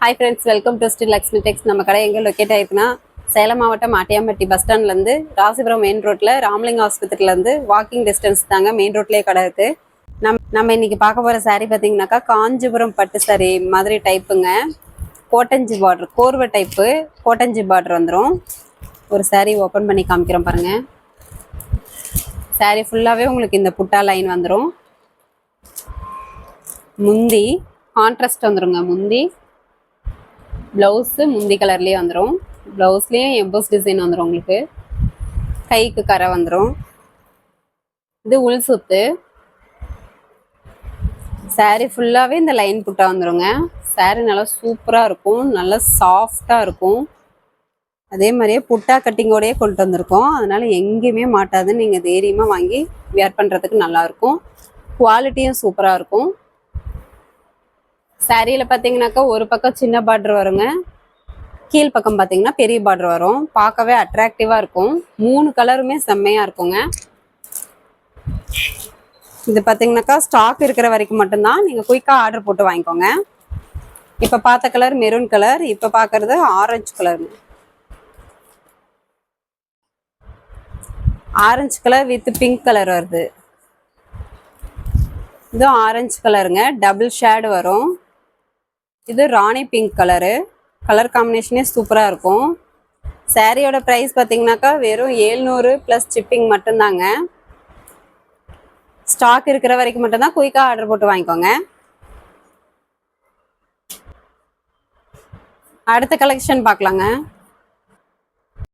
Hi friends, welcome to Still Lakshmi Tex. நம்ம கடை எங்க லொகேட் ஆயிருக்குன்னா சேலம் மாவட்டம் ஆட்டியாம்பட்டி பஸ் ஸ்டாண்ட்ல இருந்து ராசிபுரம் மெயின் ரோட்ல ராமலிங்க ஆஸ்பத்திரியில இருந்து வாக்கிங் டிஸ்டன்ஸ் தாங்க மெயின் ரோட்லயே கடை இருக்கு. நம்ம இன்னைக்கு பார்க்க போற saree பாத்தீங்கன்னாக்கா காஞ்சிபுரம் பட்டு saree மாதிரி டைப்புங்க. கோட்டஞ்சி பார்டர், கோர்வை டைப்பு கோட்டஞ்சி பார்டர் வந்துடும். ஒரு saree ஓப்பன் பண்ணி காமிக்கிறோம் பாருங்க. saree ஃபுல்லாவே உங்களுக்கு இந்த புட்டா லைன் வந்துடும். முந்தி கான்ட்ராஸ்ட் வந்துருங்க. முந்தி ப்ளவுஸு முந்தி கலர்லேயே வந்துடும். ப்ளவுஸ்லேயும் எம்போஸ் டிசைன் வந்துடும். உங்களுக்கு கைக்கு கரை வந்துடும். இது உள் சுத்து. சாரீ ஃபுல்லாகவே இந்த லைன் புட்டா வந்துடுங்க. சாரீ நல்லா சூப்பராக இருக்கும், நல்லா சாஃப்டாக இருக்கும். அதே மாதிரியே புட்டா கட்டிங்கோடையே கொண்டு வந்திருக்கோம். அதனால எங்கேயுமே மாட்டாதுன்னு நீங்கள் தைரியமாக வாங்கி வியர் பண்ணுறதுக்கு நல்லாயிருக்கும். குவாலிட்டியும் சூப்பராக இருக்கும். சாரியில் பார்த்தீங்கன்னாக்கா ஒரு பக்கம் சின்ன பார்டர் வருங்க, கீழ் பக்கம் பார்த்தீங்கன்னா பெரிய பார்டர் வரும். பார்க்கவே அட்ராக்டிவாக இருக்கும். 3 கலருமே செம்மையாக இருக்குங்க. இது பார்த்தீங்கன்னாக்கா ஸ்டாக் இருக்கிற வரைக்கும் மட்டும்தான் நீங்கள் குயிக்காக ஆர்டர் போட்டு வாங்கிக்கோங்க. இப்போ பார்த்த கலர் மெரூன் கலர், இப்போ பார்க்குறது ஆரஞ்சு கலருங்க. Orange colour with pink colour வருது. இது ஆரஞ்சு கலருங்க, டபுள் ஷேடு வரும். இது ராணி பிங்க் கலரு. கலர் காம்பினேஷனே சூப்பராக இருக்கும். சாரியோட ப்ரைஸ் பார்த்தீங்கன்னாக்கா வெறும் 700 ப்ளஸ் ஷிப்பிங் மட்டும்தாங்க. ஸ்டாக் இருக்கிற வரைக்கும் மட்டும்தான் குயிக்காக ஆர்டர் போட்டு வாங்கிக்கோங்க. அடுத்த கலெக்ஷன் பார்க்கலாங்க.